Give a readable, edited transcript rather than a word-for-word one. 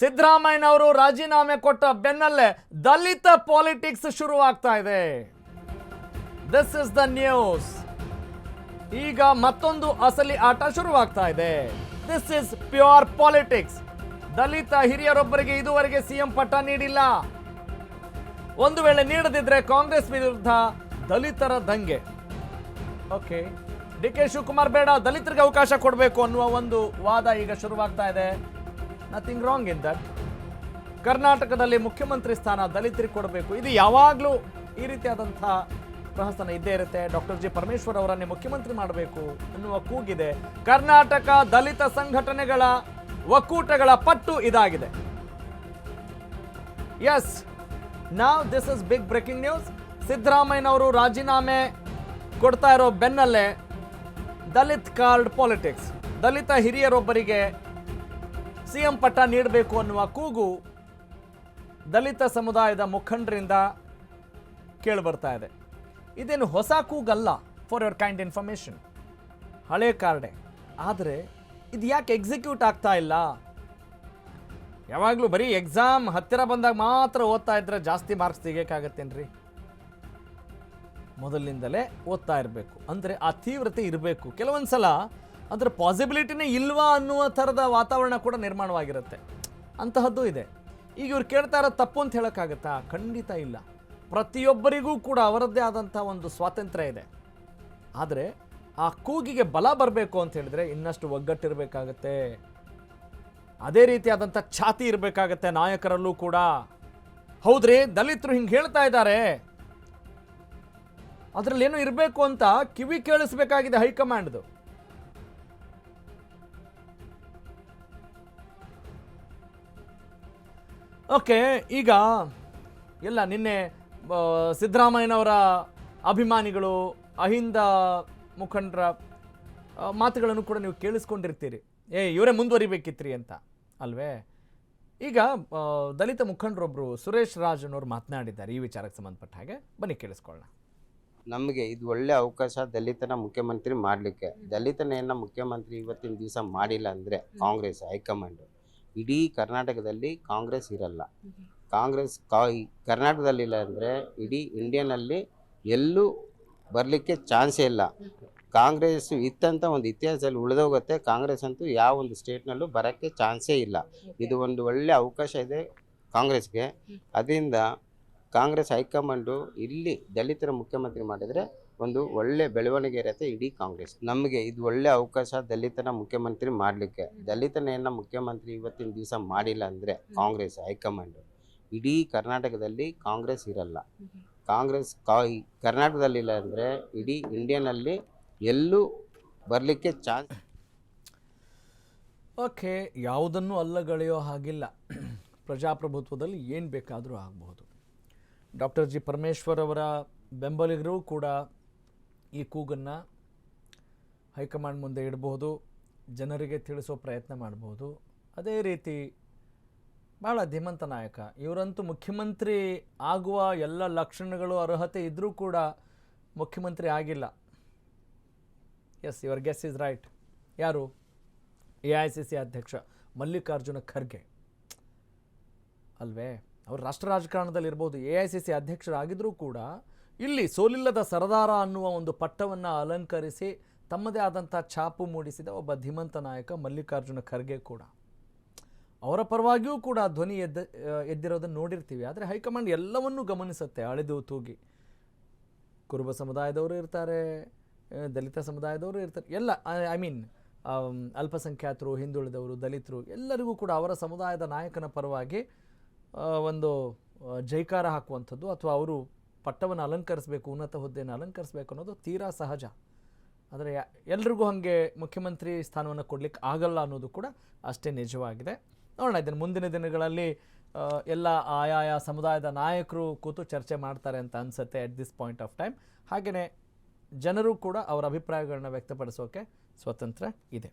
ಸಿದ್ದರಾಮಯ್ಯನವರು ರಾಜೀನಾಮೆ ಕೊಟ್ಟ ಬೆನ್ನಲ್ಲೇ ದಲಿತ ಪಾಲಿಟಿಕ್ಸ್ ಶುರುವಾಗ್ತಾ ಇದೆ. This is the news. ಈಗ ಮತ್ತೊಂದು ಅಸಲಿ ಆಟ ಶುರುವಾಗ್ತಾ ಇದೆ. This is pure politics. ದಲಿತ ಹಿರಿಯರೊಬ್ಬರಿಗೆ ಇದುವರೆಗೆ ಸಿಎಂ ಪಟ್ಟ ನೀಡಿಲ್ಲ. ಒಂದು ವೇಳೆ ನೀಡದಿದ್ರೆ ಕಾಂಗ್ರೆಸ್ ವಿರುದ್ಧ ದಲಿತರ ದಂಗೆ. ಓಕೆ, ಡಿ.ಕೆ. ಶಿವಕುಮಾರ್ ಬೇಡ, ದಲಿತರಿಗೆ ಅವಕಾಶ ಕೊಡಬೇಕು ಅನ್ನುವ ಒಂದು ವಾದ ಈಗ ಶುರುವಾಗ್ತಾ ಇದೆ. Nothing wrong in that. ಕರ್ನಾಟಕದಲ್ಲಿ ಮುಖ್ಯಮಂತ್ರಿ ಸ್ಥಾನ ದಲಿತರಿಗೆ ಕೊಡಬೇಕು, ಇದು ಯಾವಾಗಲೂ ಈ ರೀತಿಯಾದಂಥ ಪ್ರಹಸನ ಇದ್ದೇ ಇರುತ್ತೆ. ಡಾಕ್ಟರ್ ಜಿ ಪರಮೇಶ್ವರ್ ಅವರನ್ನೇ ಮುಖ್ಯಮಂತ್ರಿ ಮಾಡಬೇಕು ಅನ್ನುವ ಕೂಗಿದೆ. ಕರ್ನಾಟಕ ದಲಿತ ಸಂಘಟನೆಗಳ ಒಕ್ಕೂಟಗಳ ಪಟ್ಟು ಇದಾಗಿದೆ. Yes, now this is big breaking news. ಸಿದ್ದರಾಮಯ್ಯನವರು ರಾಜೀನಾಮೆ ಕೊಡ್ತಾ ಇರೋ ಬೆನ್ನಲ್ಲೇ ದಲಿತ್ ಕಾರ್ಡ್ ಪಾಲಿಟಿಕ್ಸ್, ದಲಿತ ಹಿರಿಯರೊಬ್ಬರಿಗೆ ಸಿಎಂ ಪಟ್ಟ ನೀಡಬೇಕು ಅನ್ನುವ ಕೂಗು ದಲಿತ ಸಮುದಾಯದ ಮುಖಂಡರಿಂದ ಕೇಳಿಬರ್ತಾ ಇದೆ. ಇದೇನು ಹೊಸ ಕೂಗಲ್ಲ. ಫಾರ್ ಯುವರ್ ಕೈಂಡ್ ಇನ್ಫಾರ್ಮೇಶನ್, ಹಳೆ ಕಾರ್ಡೆ. ಆದರೆ ಇದು ಯಾಕೆ ಎಕ್ಸಿಕ್ಯೂಟ್ ಆಗ್ತಾ ಇಲ್ಲ? ಯಾವಾಗಲೂ ಬರೀ ಎಕ್ಸಾಮ್ ಹತ್ತಿರ ಬಂದಾಗ ಮಾತ್ರ ಓದ್ತಾ ಇದ್ರೆ ಜಾಸ್ತಿ ಮಾರ್ಕ್ಸ್ ತೆಗಿಯೋಕ್ಕಾಗತ್ತೇನ್ರಿ? ಮೊದಲಿನಿಂದಲೇ ಓದ್ತಾ ಇರಬೇಕು, ಅಂದರೆ ಆ ತೀವ್ರತೆ ಇರಬೇಕು. ಕೆಲವೊಂದ್ಸಲ ಅದರ ಪಾಸಿಬಿಲಿಟಿನೇ ಇಲ್ವಾ ಅನ್ನುವ ಥರದ ವಾತಾವರಣ ಕೂಡ ನಿರ್ಮಾಣವಾಗಿರುತ್ತೆ. ಅಂತಹದ್ದು ಇದೆ. ಈಗ ಇವ್ರು ಕೇಳ್ತಾ ಇರೋದು ತಪ್ಪು ಅಂತ ಹೇಳೋಕ್ಕಾಗತ್ತಾ? ಖಂಡಿತ ಇಲ್ಲ. ಪ್ರತಿಯೊಬ್ಬರಿಗೂ ಕೂಡ ಅವರದ್ದೇ ಆದಂಥ ಒಂದು ಸ್ವಾತಂತ್ರ್ಯ ಇದೆ. ಆದರೆ ಆ ಕೂಗಿಗೆ ಬಲ ಬರಬೇಕು ಅಂತ ಹೇಳಿದ್ರೆ ಇನ್ನಷ್ಟು ಒಗ್ಗಟ್ಟಿರಬೇಕಾಗತ್ತೆ. ಅದೇ ರೀತಿಯಾದಂಥ ಛಾತಿ ಇರಬೇಕಾಗತ್ತೆ ನಾಯಕರಲ್ಲೂ ಕೂಡ. ಹೌದ್ರಿ, ದಲಿತರು ಹಿಂಗೆ ಹೇಳ್ತಾ ಇದ್ದಾರೆ, ಅದರಲ್ಲೇನೋ ಇರಬೇಕು ಅಂತ ಕಿವಿ ಕೇಳಿಸ್ಬೇಕಾಗಿದೆ ಹೈಕಮಾಂಡ್ದು. ಓಕೆ, ಈಗ ಎಲ್ಲ ನಿನ್ನೆ ಸಿದ್ದರಾಮಯ್ಯನವರ ಅಭಿಮಾನಿಗಳು, ಅಹಿಂದ ಮುಖಂಡರ ಮಾತುಗಳನ್ನು ಕೂಡ ನೀವು ಕೇಳಿಸ್ಕೊಂಡಿರ್ತೀರಿ. ಇವರೇ ಮುಂದುವರಿಬೇಕಿತ್ರಿ ಅಂತ ಅಲ್ವೇ? ಈಗ ದಲಿತ ಮುಖಂಡರೊಬ್ಬರು ಸುರೇಶ್ ರಾಜ್ ಅನ್ನೋರು ಮಾತನಾಡಿದ್ದಾರೆ ಈ ವಿಚಾರಕ್ಕೆ ಸಂಬಂಧಪಟ್ಟ ಹಾಗೆ. ಬನ್ನಿ ಕೇಳಿಸ್ಕೊಳ್ಳೋಣ. ನಮಗೆ ಇದು ಒಳ್ಳೆ ಅವಕಾಶ ದಲಿತನ ಮುಖ್ಯಮಂತ್ರಿ ಮಾಡಲಿಕ್ಕೆ. ದಲಿತನೆಯನ್ನು ಮುಖ್ಯಮಂತ್ರಿ ಇವತ್ತಿನ ದಿವಸ ಮಾಡಿಲ್ಲ ಅಂದರೆ ಕಾಂಗ್ರೆಸ್ ಹೈಕಮಾಂಡು, ಇಡೀ ಕರ್ನಾಟಕದಲ್ಲಿ ಕಾಂಗ್ರೆಸ್ ಇರಲ್ಲ. ಕಾಂಗ್ರೆಸ್ ಕರ್ನಾಟಕದಲ್ಲಿಲ್ಲ ಅಂದರೆ ಇಡೀ ಇಂಡಿಯನಲ್ಲಿ ಎಲ್ಲೂ ಬರಲಿಕ್ಕೆ ಚಾನ್ಸೇ ಇಲ್ಲ. ಕಾಂಗ್ರೆಸ್ ಇತ್ತಂತ ಒಂದು ಇತಿಹಾಸದಲ್ಲಿ ಉಳಿದೋಗುತ್ತೆ. ಕಾಂಗ್ರೆಸ್ ಅಂತೂ ಯಾವ ಒಂದು ಸ್ಟೇಟ್ನಲ್ಲೂ ಬರೋಕ್ಕೆ ಚಾನ್ಸೇ ಇಲ್ಲ. ಇದು ಒಂದು ಒಳ್ಳೆ ಅವಕಾಶ ಇದೆ ಕಾಂಗ್ರೆಸ್ಗೆ. ಅದರಿಂದ ಕಾಂಗ್ರೆಸ್ ಹೈಕಮಾಂಡು ಇಲ್ಲಿ ದಲಿತರ ಮುಖ್ಯಮಂತ್ರಿ ಮಾಡಿದರೆ ಒಂದು ಒಳ್ಳೆ ಬೆಳವಣಿಗೆ ಇರುತ್ತೆ ಇಡೀ ಕಾಂಗ್ರೆಸ್. ನಮಗೆ ಇದು ಒಳ್ಳೆ ಅವಕಾಶ ದಲಿತನ ಮುಖ್ಯಮಂತ್ರಿ ಮಾಡಲಿಕ್ಕೆ. ದಲಿತನೆಯನ್ನು ಮುಖ್ಯಮಂತ್ರಿ ಇವತ್ತಿನ ದಿವಸ ಮಾಡಿಲ್ಲ ಅಂದರೆ ಕಾಂಗ್ರೆಸ್ ಹೈಕಮಾಂಡು, ಇಡೀ ಕರ್ನಾಟಕದಲ್ಲಿ ಕಾಂಗ್ರೆಸ್ ಇರಲ್ಲ. ಕಾಂಗ್ರೆಸ್ ಕರ್ನಾಟಕದಲ್ಲಿಲ್ಲ ಅಂದರೆ ಇಡೀ ಇಂಡಿಯನಲ್ಲಿ ಎಲ್ಲೂ ಬರಲಿಕ್ಕೆ ಚಾನ್ಸ್. ಓಕೆ, ಯಾವುದನ್ನು ಅಲ್ಲಗಳೆಯೋ ಹಾಗಿಲ್ಲ. ಪ್ರಜಾಪ್ರಭುತ್ವದಲ್ಲಿ ಏನು ಬೇಕಾದರೂ ಆಗಬಹುದು. ಡಾಕ್ಟರ್ ಜಿ ಪರಮೇಶ್ವರ್ ಅವರ ಬೆಂಬಲಿಗರು ಕೂಡ ಈ ಕೂಗನ್ನು ಹೈಕಮಾಂಡ್ ಮುಂದೆ ಇಡಬಹುದು, ಜನರಿಗೆ ತಿಳಿಸೋ ಪ್ರಯತ್ನ ಮಾಡಬಹುದು. ಅದೇ ರೀತಿ ಭಾಳ ಧೀಮಂತ ನಾಯಕ ಇವರಂತೂ ಮುಖ್ಯಮಂತ್ರಿ ಆಗುವ ಎಲ್ಲ ಲಕ್ಷಣಗಳು ಅರ್ಹತೆ ಇದ್ದರೂ ಕೂಡ ಮುಖ್ಯಮಂತ್ರಿ ಆಗಿಲ್ಲ. Yes, your guess is right. ಯಾರು? AICC ಅಧ್ಯಕ್ಷ ಮಲ್ಲಿಕಾರ್ಜುನ ಖರ್ಗೆ ಅಲ್ವೇ? ಅವರು ರಾಷ್ಟ್ರ ರಾಜಕಾರಣದಲ್ಲಿರ್ಬೋದು, AICC ಅಧ್ಯಕ್ಷರಾಗಿದ್ದರೂ ಕೂಡ ಇಲ್ಲಿ ಸೋಲಿಲ್ಲದ ಸರದಾರ ಅನ್ನುವ ಒಂದು ಪಟ್ಟವನ್ನು ಅಲಂಕರಿಸಿ ತಮ್ಮದೇ ಆದಂಥ ಛಾಪು ಮೂಡಿಸಿದ ಒಬ್ಬ ಧೀಮಂತ ನಾಯಕ ಮಲ್ಲಿಕಾರ್ಜುನ ಖರ್ಗೆ ಕೂಡ. ಅವರ ಪರವಾಗಿಯೂ ಕೂಡ ಧ್ವನಿ ಎದ್ದಿರೋದನ್ನು ನೋಡಿರ್ತೀವಿ. ಆದರೆ ಹೈಕಮಾಂಡ್ ಎಲ್ಲವನ್ನೂ ಗಮನಿಸುತ್ತೆ ಅಳೆದು ತೂಗಿ. ಕುರುಬ ಸಮುದಾಯದವರು ಇರ್ತಾರೆ, ದಲಿತ ಸಮುದಾಯದವರು ಇರ್ತಾರೆ, ಎಲ್ಲ ಐ ಮೀನ್ ಅಲ್ಪಸಂಖ್ಯಾತರು, ಹಿಂದುಳಿದವರು, ದಲಿತರು ಎಲ್ಲರಿಗೂ ಕೂಡ ಅವರ ಸಮುದಾಯದ ನಾಯಕನ ಪರವಾಗಿ ಒಂದು ಜೈಕಾರ ಹಾಕುವಂಥದ್ದು ಅಥವಾ ಅವರು ಪಟ್ಟವನ್ನು ಅಲಂಕರಿಸಬೇಕು, ಉನ್ನತ ಹುದ್ದೆಯನ್ನು ಅಲಂಕರಿಸಬೇಕು ಅನ್ನೋದು ತೀರಾ ಸಹಜ. ಆದರೆ ಎಲ್ರಿಗೂ ಹಾಗೆ ಮುಖ್ಯಮಂತ್ರಿ ಸ್ಥಾನವನ್ನು ಕೊಡಲಿಕ್ಕೆ ಆಗಲ್ಲ ಅನ್ನೋದು ಕೂಡ ಅಷ್ಟೇ ನಿಜವಾಗಿದೆ. ನೋಡೋಣ, ಇದನ್ನು ಮುಂದಿನ ದಿನಗಳಲ್ಲಿ ಎಲ್ಲ ಆಯಾಯ ಸಮುದಾಯದ ನಾಯಕರು ಕೂತು ಚರ್ಚೆ ಮಾಡ್ತಾರೆ ಅಂತ ಅನಿಸುತ್ತೆ at this point of time. ಹಾಗೆಯೇ ಜನರು ಕೂಡ ಅವರ ಅಭಿಪ್ರಾಯಗಳನ್ನ ವ್ಯಕ್ತಪಡಿಸೋಕೆ ಸ್ವತಂತ್ರ ಇದೆ.